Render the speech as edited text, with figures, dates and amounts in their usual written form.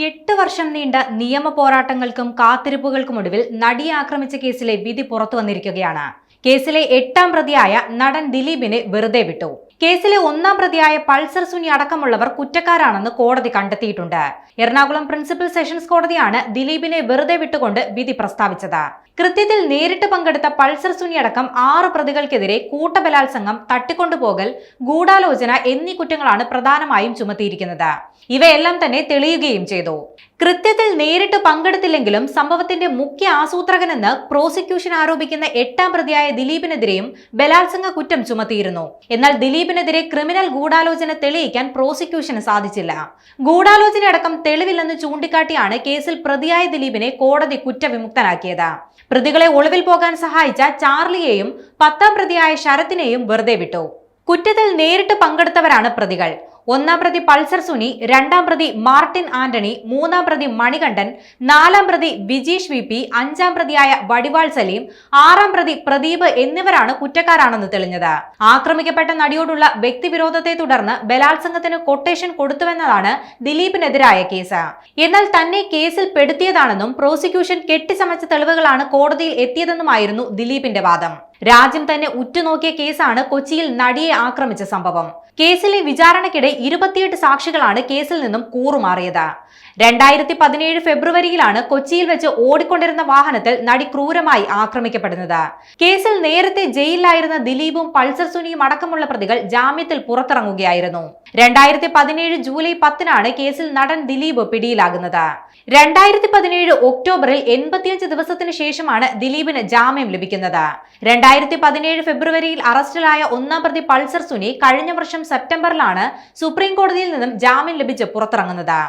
8 വർഷം നീണ്ട നിയമ പോരാട്ടങ്ങൾക്കും കാത്തിരിപ്പുകൾക്കുമൊടുവിൽ നടിയെ ആക്രമിച്ച കേസിലെ വിധി പുറത്തുവന്നിരിക്കുകയാണ്. കേസിലെ 8ാം പ്രതിയായ നടൻ ദിലീപിനെ വെറുതെ വിട്ടു. കേസിലെ 1ാം പ്രതിയായ പൾസർ സുനി അടക്കമുള്ളവർ കുറ്റക്കാരാണെന്ന് കോടതി കണ്ടെത്തിയിട്ടുണ്ട്. എറണാകുളം പ്രിൻസിപ്പൽ സെഷൻസ് കോടതിയാണ് ദിലീപിനെ വെറുതെ വിട്ടുകൊണ്ട് വിധി പ്രസ്താവിച്ചത്. കൃത്യത്തിൽ നേരിട്ട് പങ്കെടുത്ത പൾസർ സുനി അടക്കം 6 പ്രതികൾക്കെതിരെ കൂട്ടബലാത്സംഗം, തട്ടിക്കൊണ്ടുപോകൽ, ഗൂഢാലോചന എന്നീ കുറ്റങ്ങളാണ് പ്രധാനമായും ചുമത്തിയിരിക്കുന്നത്. ഇവയെല്ലാം തന്നെ തെളിയുകയും ചെയ്തു. കൃത്യത്തിൽ നേരിട്ട് പങ്കെടുത്തില്ലെങ്കിലും സംഭവത്തിന്റെ മുഖ്യ ആസൂത്രകനെന്ന് പ്രോസിക്യൂഷൻ ആരോപിക്കുന്ന 8ാം പ്രതിയായ ദിലീപിനെതിരെയും ബലാത്സംഗ കുറ്റം ചുമത്തിയിരുന്നു. എന്നാൽ ദിലീപിനെതിരെ ക്രിമിനൽ ഗൂഢാലോചന തെളിയിക്കാൻ പ്രോസിക്യൂഷന് സാധിച്ചില്ല. ഗൂഢാലോചനയടക്കം തെളിവില്ലെന്ന് ചൂണ്ടിക്കാട്ടിയാണ് കേസിൽ പ്രതിയായ ദിലീപിനെ കോടതി കുറ്റവിമുക്തനാക്കിയത്. പ്രതികളെ ഒളിവിൽ പോകാൻ സഹായിച്ച ചാർലിയെയും 10ാം പ്രതിയായ ശരത്തിനെയും വെറുതെ വിട്ടു. കുറ്റത്തിൽ നേരിട്ട് പങ്കെടുത്തവരാണ് പ്രതികൾ. 1ാം പ്രതി പൾസർ സുനി, 2ാം പ്രതി മാർട്ടിൻ ആന്റണി, 3ാം പ്രതി മണികണ്ഠൻ, 4ാം പ്രതി വിജീഷ് വി പി, 5ാം പ്രതിയായ വടിവാൾ സലീം, 6ാം പ്രതി പ്രദീപ് എന്നിവരാണ് കുറ്റക്കാരാണെന്ന് തെളിഞ്ഞത്. ആക്രമിക്കപ്പെട്ട നടിയോടുള്ള വ്യക്തിവിരോധത്തെ തുടർന്ന് ബലാത്സംഗത്തിന് കൊട്ടേഷൻ കൊടുത്തുവെന്നതാണ് ദിലീപിനെതിരായ കേസ്. എന്നാൽ തന്നെ കേസിൽ പെടുത്തിയതാണെന്നും പ്രോസിക്യൂഷൻ കെട്ടിച്ചമച്ച തെളിവുകളാണ് കോടതിയിൽ എത്തിയതെന്നുമായിരുന്നു ദിലീപിന്റെ വാദം. രാജ്യം തന്നെ ഉറ്റുനോക്കിയ കേസാണ് കൊച്ചിയിൽ നടിയെ ആക്രമിച്ച സംഭവം. കേസിലെ വിചാരണയ്ക്കിടെ 28 സാക്ഷികളാണ് കേസിൽ നിന്നും കൂറുമാറിയത്. 2017 ഫെബ്രുവരിയിലാണ് കൊച്ചിയിൽ വെച്ച് ഓടിക്കൊണ്ടിരുന്ന വാഹനത്തിൽ നടി ക്രൂരമായി ആക്രമിക്കപ്പെടുന്നത്. കേസിൽ നേരത്തെ ജയിലിലായിരുന്ന ദിലീപും പൾസർ സുനിയും അടക്കമുള്ള പ്രതികൾ ജാമ്യത്തിൽ പുറത്തിറങ്ങുകയായിരുന്നു. 2017 ജൂലൈ 10-നാണ് കേസിൽ നടൻ ദിലീപ് പിടിയിലാകുന്നത്. 2017 ഒക്ടോബറിൽ 85 ദിവസത്തിന് ശേഷമാണ് ദിലീപിന് ജാമ്യം ലഭിക്കുന്നത്. 2017 ഫെബ്രുവരിയിൽ അറസ്റ്റിലായ 1ാം പ്രതി പൾസർ സുനി കഴിഞ്ഞ വർഷം സെപ്റ്റംബറിലാണ് സുപ്രീം കോടതിയിൽ നിന്നും ജാമ്യം ലഭിച്ച് പുറത്തിറങ്ങുന്നത്.